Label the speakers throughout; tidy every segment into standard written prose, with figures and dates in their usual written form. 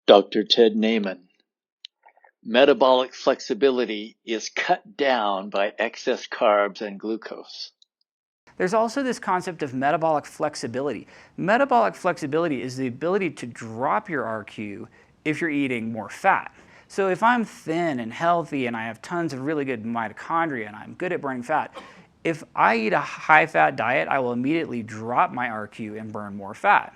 Speaker 1: Dr. Ted Naiman. Metabolic flexibility is cut down by excess carbs and glucose.
Speaker 2: There's also this concept of metabolic flexibility. Metabolic flexibility is the ability to drop your RQ if you're eating more fat. So if I'm thin and healthy and I have tons of really good mitochondria and I'm good at burning fat, if I eat a high-fat diet, I will immediately drop my RQ and burn more fat.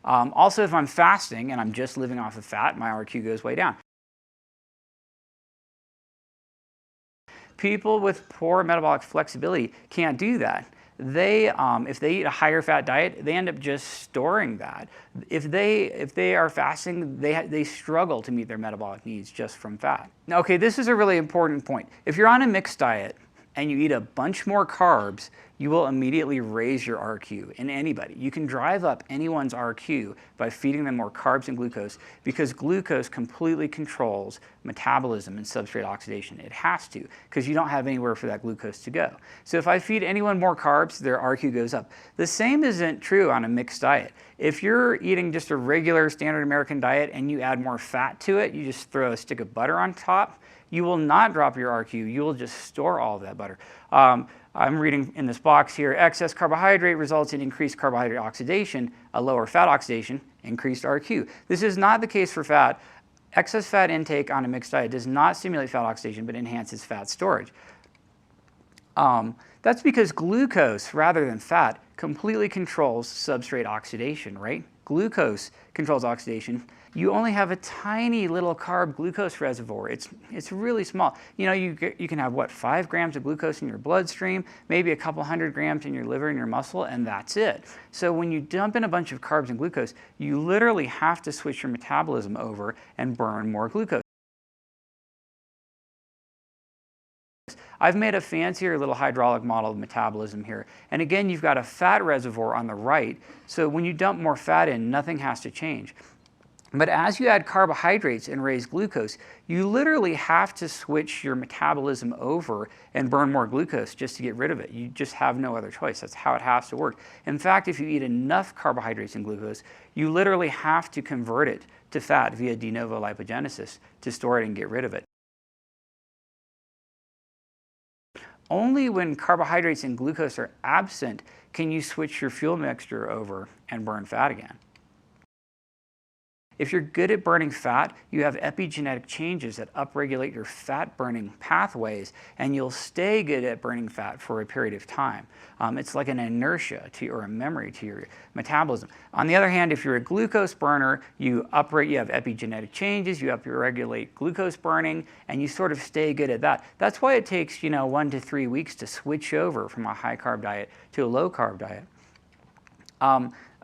Speaker 2: Also, if I'm fasting and I'm just living off of fat, my RQ goes way down. People with poor metabolic flexibility can't do that. If they eat a higher fat diet, they end up just storing that. If they are fasting, they struggle to meet their metabolic needs just from fat. Okay, this is a really important point. If you're on a mixed diet and you eat a bunch more carbs, you will immediately raise your RQ in anybody. You can drive up anyone's RQ by feeding them more carbs and glucose because glucose completely controls metabolism and substrate oxidation. It has to, because you don't have anywhere for that glucose to go. So if I feed anyone more carbs, their RQ goes up. The same isn't true on a mixed diet. If you're eating just a regular standard American diet and you add more fat to it, you just throw a stick of butter on top, you will not drop your RQ. You will just store all of that butter. I'm reading in this box here, excess carbohydrate results in increased carbohydrate oxidation, a lower fat oxidation, increased RQ. This is not the case for fat. Excess fat intake on a mixed diet does not stimulate fat oxidation, but enhances fat storage. That's because glucose, rather than fat, completely controls substrate oxidation, right? Glucose controls oxidation. You only have a tiny little carb glucose reservoir. It's really small. You know, you can have, what, 5 grams of glucose in your bloodstream, maybe a couple hundred grams in your liver and your muscle, and that's it. So when you dump in a bunch of carbs and glucose, you literally have to switch your metabolism over and burn more glucose. I've made a fancier little hydraulic model of metabolism here. And again, you've got a fat reservoir on the right. So when you dump more fat in, nothing has to change. But as you add carbohydrates and raise glucose, you literally have to switch your metabolism over and burn more glucose just to get rid of it. You just have no other choice. That's how it has to work. In fact, if you eat enough carbohydrates and glucose, you literally have to convert it to fat via de novo lipogenesis to store it and get rid of it. Only when carbohydrates and glucose are absent can you switch your fuel mixture over and burn fat again. If you're good at burning fat, you have epigenetic changes that upregulate your fat-burning pathways, and you'll stay good at burning fat for a period of time. It's like an inertia or a memory to your metabolism. On the other hand, if you're a glucose burner, you have epigenetic changes, you upregulate glucose burning, and you sort of stay good at that. That's why it takes 1 to 3 weeks to switch over from a high-carb diet to a low-carb diet.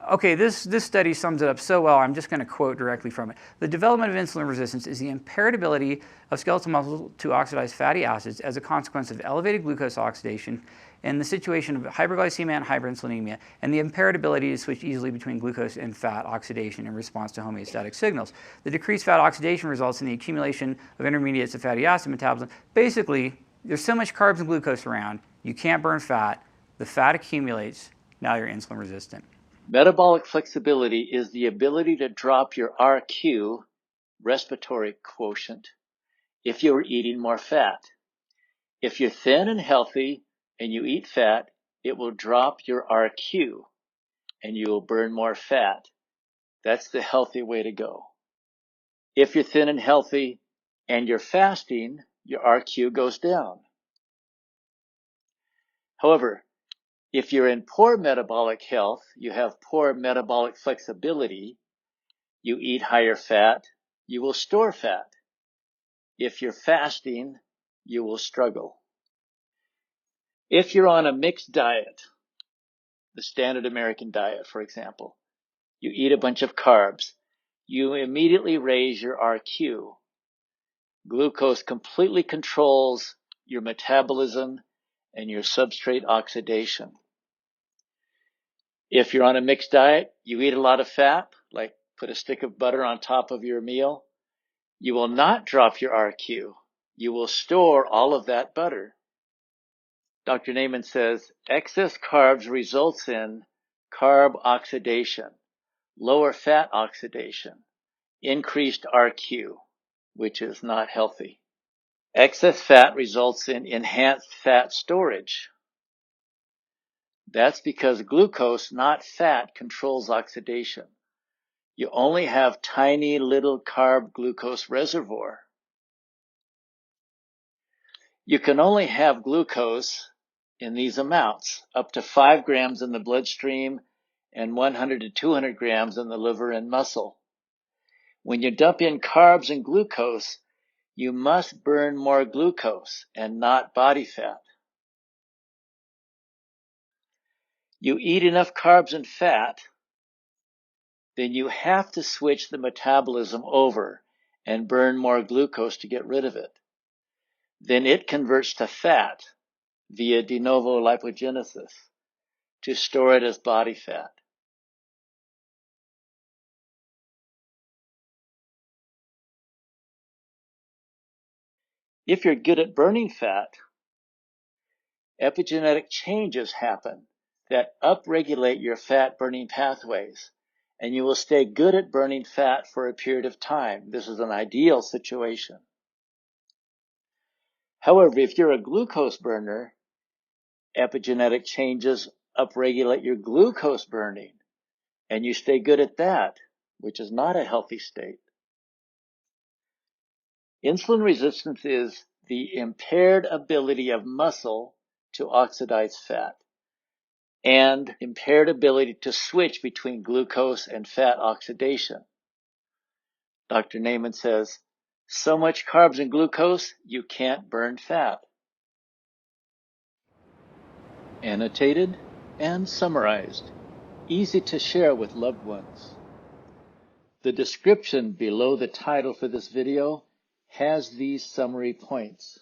Speaker 2: Okay, this study sums it up so well, I'm just going to quote directly from it. The development of insulin resistance is the impaired ability of skeletal muscle to oxidize fatty acids as a consequence of elevated glucose oxidation in the situation of hyperglycemia and hyperinsulinemia, and the impaired ability to switch easily between glucose and fat oxidation in response to homeostatic signals. The decreased fat oxidation results in the accumulation of intermediates of fatty acid metabolism. Basically, there's so much carbs and glucose around, you can't burn fat, the fat accumulates, now you're insulin resistant.
Speaker 1: Metabolic flexibility is the ability to drop your RQ, respiratory quotient, if you're eating more fat. If you're thin and healthy and you eat fat, it will drop your RQ and you will burn more fat. That's the healthy way to go. If you're thin and healthy and you're fasting, your RQ goes down. However, if you're in poor metabolic health, you have poor metabolic flexibility, you eat higher fat, you will store fat. If you're fasting, you will struggle. If you're on a mixed diet, the standard American diet, for example, you eat a bunch of carbs, you immediately raise your RQ. Glucose completely controls your metabolism and your substrate oxidation. If you're on a mixed diet, you eat a lot of fat, like put a stick of butter on top of your meal, you will not drop your RQ. You will store all of that butter. Dr. Naiman says, excess carbs results in carb oxidation, lower fat oxidation, increased RQ, which is not healthy. Excess fat results in enhanced fat storage. That's because glucose, not fat, controls oxidation. You only have tiny little carb glucose reservoir. You can only have glucose in these amounts, up to 5 grams in the bloodstream and 100 to 200 grams in the liver and muscle. When you dump in carbs and glucose, you must burn more glucose and not body fat. You eat enough carbs and fat, then you have to switch the metabolism over and burn more glucose to get rid of it. Then it converts to fat via de novo lipogenesis to store it as body fat. If you're good at burning fat, epigenetic changes happen that upregulate your fat burning pathways, and you will stay good at burning fat for a period of time. This is an ideal situation. However, if you're a glucose burner, epigenetic changes upregulate your glucose burning, and you stay good at that, which is not a healthy state. Insulin resistance is the impaired ability of muscle to oxidize fat and impaired ability to switch between glucose and fat oxidation. Dr. Naiman says, so much carbs and glucose, you can't burn fat. Annotated and summarized. Easy to share with loved ones. The description below the title for this video has these summary points.